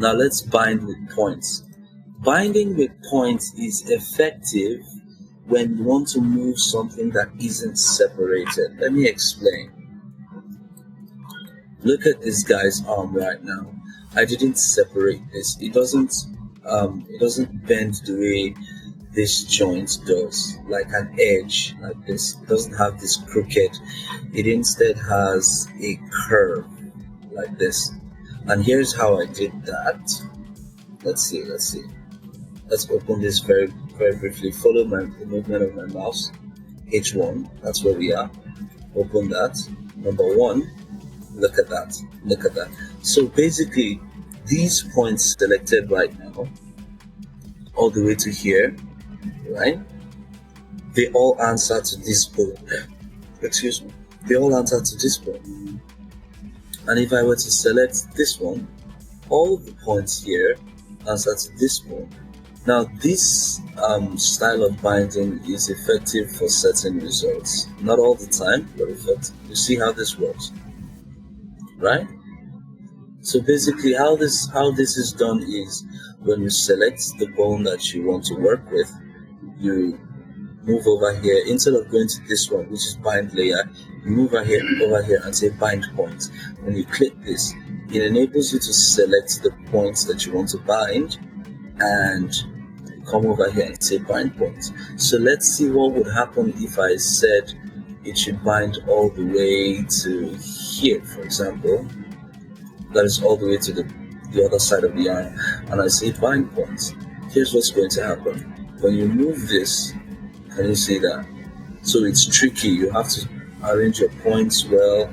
Now let's bind with points. Binding with points is effective when you want to move something that isn't separated. Let me explain. Look at this guy's arm right now. I didn't separate this. It doesn't bend the way this joint does, like an edge like this. It doesn't have this crooked. It instead has a curve like this. And here's how I did that. Let's see. Let's open this very briefly. Follow the movement of my mouse. H1, that's where we are. Open that. Number 1. Look at that. So basically, these points selected right now, all the way to here, right? They all answer to this bone. Excuse me. They all answer to this bone. And if I were to select this one, all the points here answer to this bone. Now, this style of binding is effective for certain results. Not all the time, but effective. You see how this works, right? So basically, how this is done is when you select the bone that you want to work with, you move over here. Instead of going to this one, which is bind layer, you move over here and say bind point. When you click this, it enables you to select the points that you want to bind and come over here and say bind point. So let's see what would happen if I said it should bind all the way to here, for example. That is all the way to the other side of the arm, and I say bind point. Here's what's going to happen. When you move this, can you see that? So it's tricky. You have to arrange your points well,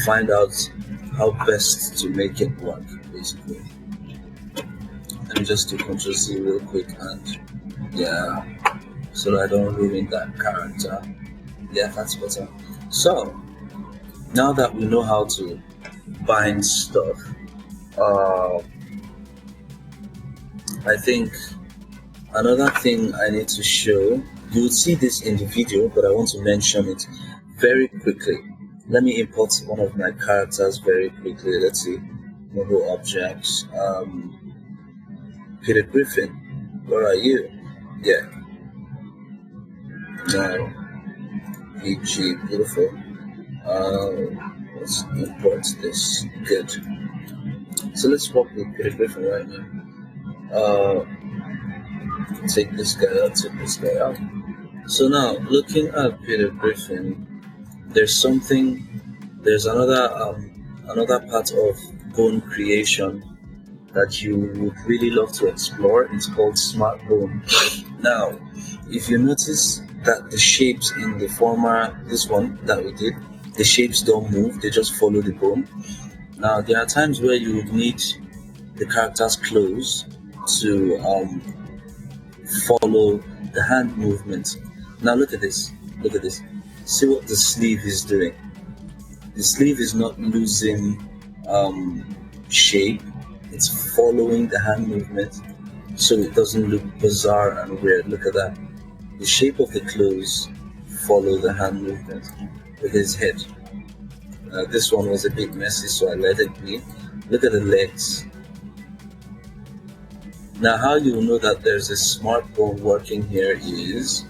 find out how best to make it work, basically. Let me just do Ctrl-C real quick, and yeah, so that I don't ruin that character. Yeah, that's better. So now that we know how to bind stuff, I think another thing I need to show, you'll see this in the video, but I want to mention it very quickly. Let me import one of my characters very quickly. Let's see, Moho objects. Peter Griffin, where are you? Yeah. No. PG, beautiful. Let's import this. Good. So let's work with Peter Griffin right now. Take this guy out. So now, looking at Peter Griffin, there's another part of bone creation that you would really love to explore. It's called smart bone. Now, if you notice that the shapes in the former, this one that we did, the shapes don't move, they just follow the bone. Now, there are times where you would need the character's clothes to follow the hand movement. Now look at this. See what the sleeve is doing. The sleeve is not losing shape. It's following the hand movement, so it doesn't look bizarre and weird. Look at that. The shape of the clothes follow the hand movement. Look at his head. This one was a bit messy, so I let it be. Look at the legs. Now, how you know that there's a smart bone working here is,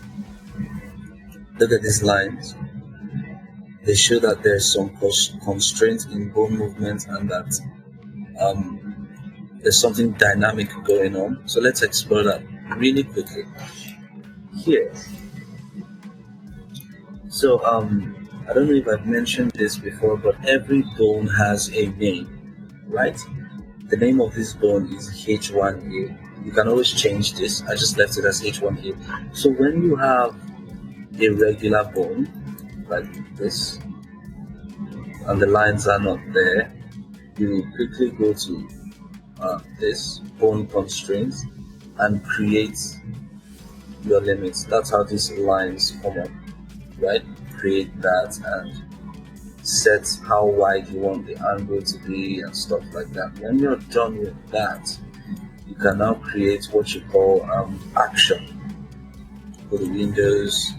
look at these lines. They show that there's some constraint in bone movement and that there's something dynamic going on. So let's explore that really quickly. Here. So I don't know if I've mentioned this before, but every bone has a name, right? The name of this bone is H1A. You can always change this. I just left it as H1A. So when you have a regular bone like this and the lines are not there, you quickly go to this bone constraints and create your limits. That's how these lines come up, right? Create that and set how wide you want the angle to be and stuff like that. When you're done with that, you can now create what you call action. Go to Windows,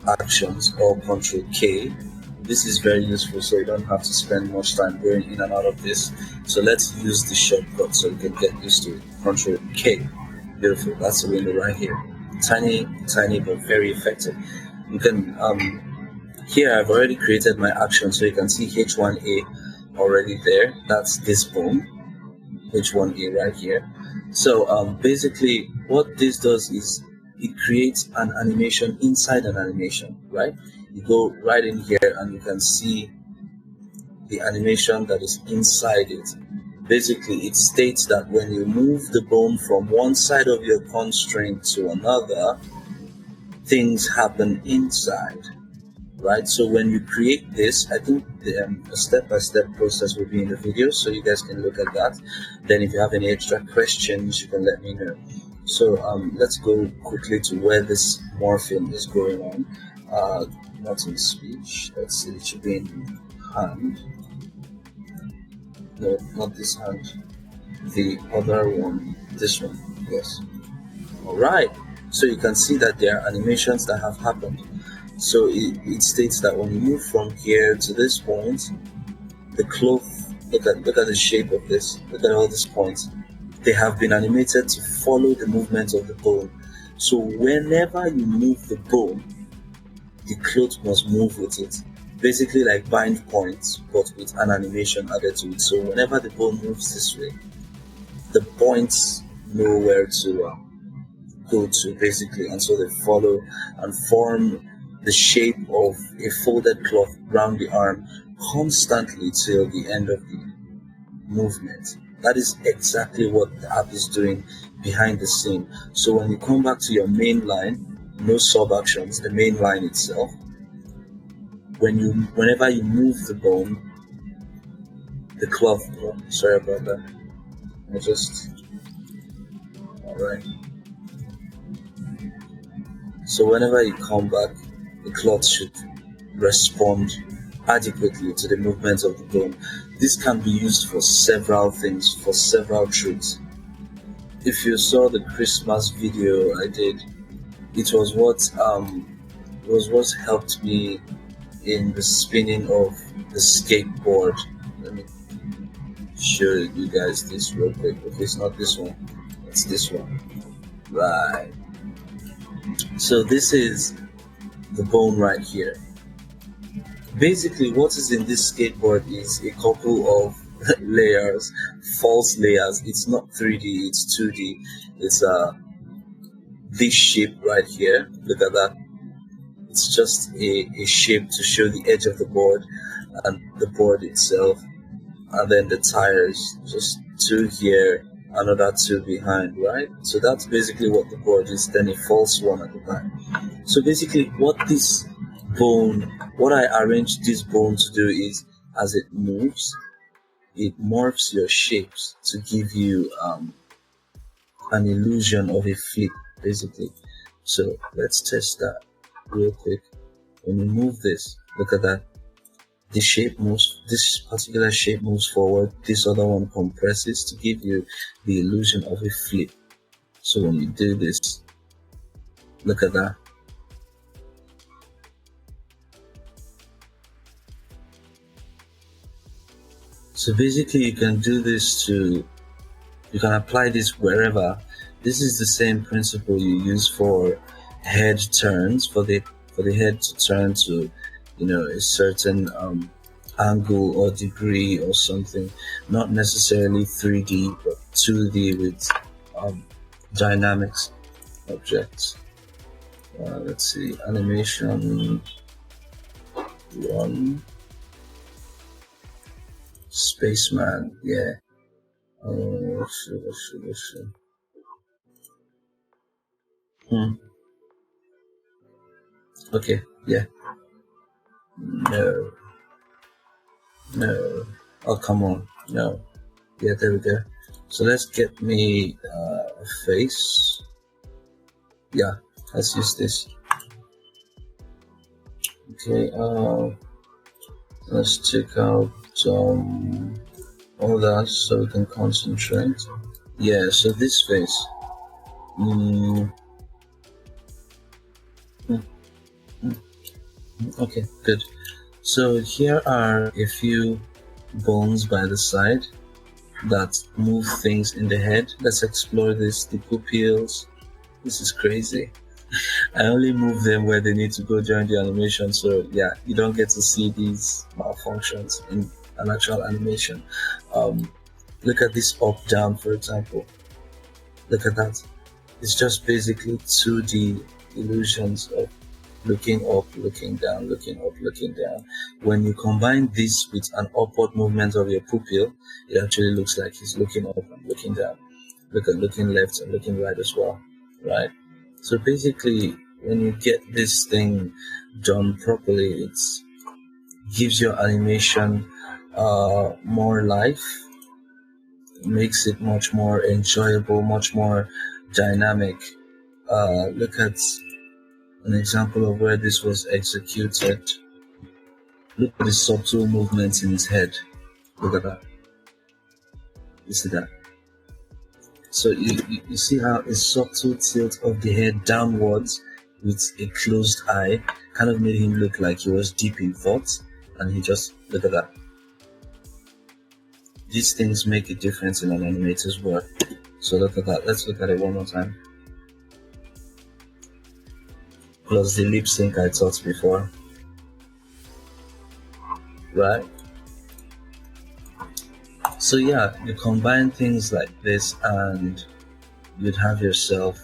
Actions, or Control K this is very useful, so you don't have to spend much time going in and out of this. So let's use the shortcut so you can get used to it. Control K. Beautiful. That's the window right here. Tiny, but very effective. You can here I've already created my action, so you can see H1A already there. That's this bone, H1A right here. So basically what this does is it creates an animation inside an animation, right? You go right in here and you can see the animation that is inside it. Basically, it states that when you move the bone from one side of your constraint to another, things happen inside, right? So when you create this, I think a step-by-step process will be in the video, so you guys can look at that. Then if you have any extra questions, you can let me know. So let's go quickly to where this morphing is going on. Not in speech. Let's see, it should be in hand. No, not this hand. The other one. This one. Yes. Alright. So you can see that there are animations that have happened. So it states that when you move from here to this point, the cloth, look at the shape of this. Look at all these points. They have been animated to follow the movement of the bone. So whenever you move the bone, the cloth must move with it. Basically like bind points, but with an animation added to it. So whenever the bone moves this way, the points know where to go to, basically, and so they follow and form the shape of a folded cloth around the arm constantly till the end of the movement. That is exactly what the app is doing behind the scene. So when you come back to your main line, no sub actions, the main line itself, whenever you move the bone, the cloth, oh, sorry about that, alright. So whenever you come back, the cloth should respond adequately to the movement of the bone. This can be used for several things, for several tricks. If you saw the Christmas video I did, it was what helped me in the spinning of the skateboard. Let me show you guys this real quick. Okay, it's not this one, it's this one. Right. So this is the bone right here. Basically, what is in this skateboard is a couple of layers, false layers. It's not 3D, it's 2D. It's this shape right here. Look at that. It's just a shape to show the edge of the board and the board itself, and then the tires, just two here, another two behind, right? So that's basically what the board is, then a false one at the back. So basically what I arranged this bone to do is, as it moves, it morphs your shapes to give you an illusion of a flip, basically. So let's test that real quick. When you move this, look at that. This particular shape moves forward, this other one compresses to give you the illusion of a flip. So when you do this, look at that. So basically you can do this you can apply this wherever. This is the same principle you use for head turns, for the head to turn to, a certain angle or degree or something, not necessarily 3D but 2D with dynamics objects. Let's see, animation 1, spaceman, yeah. Shoot. Okay, yeah. No. Oh, come on. No. Yeah, there we go. So let's get me a face. Yeah, let's use this. Okay, let's take out all that so we can concentrate. Yeah, so this face. Okay, good. So here are a few bones by the side that move things in the head. Let's explore this. The pupils. This is crazy. I only move them where they need to go during the animation. So yeah, you don't get to see these malfunctions in an actual animation. Look at this up down, for example. Look at that. It's just basically 2D illusions of looking up, looking down, looking up, looking down. When you combine this with an upward movement of your pupil, it actually looks like he's looking up and looking down. Look at looking left and looking right as well, right? So basically, when you get this thing done properly, it gives your animation more life, makes it much more enjoyable, much more dynamic. Look at an example of where this was executed. Look at the subtle movements in his head. Look at that. You see that? So you see how a subtle tilt of the head downwards with a closed eye kind of made him look like he was deep in thought, and he just, look at that. These things make a difference in an animator's work. So look at that. Let's look at it one more time. Plus the lip sync I taught before. Right? So yeah, you combine things like this and you'd have yourself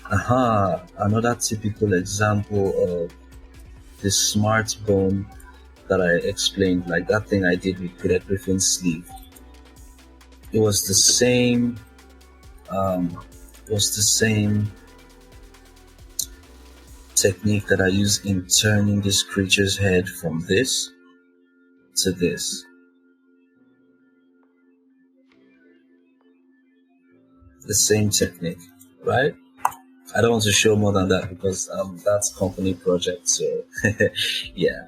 another typical example of the smart bone that I explained, like that thing I did with Peter Griffin's sleeve. It was the same technique that I use in turning this creature's head from this to this. The same technique, right? I don't want to show more than that because that's company project. So yeah,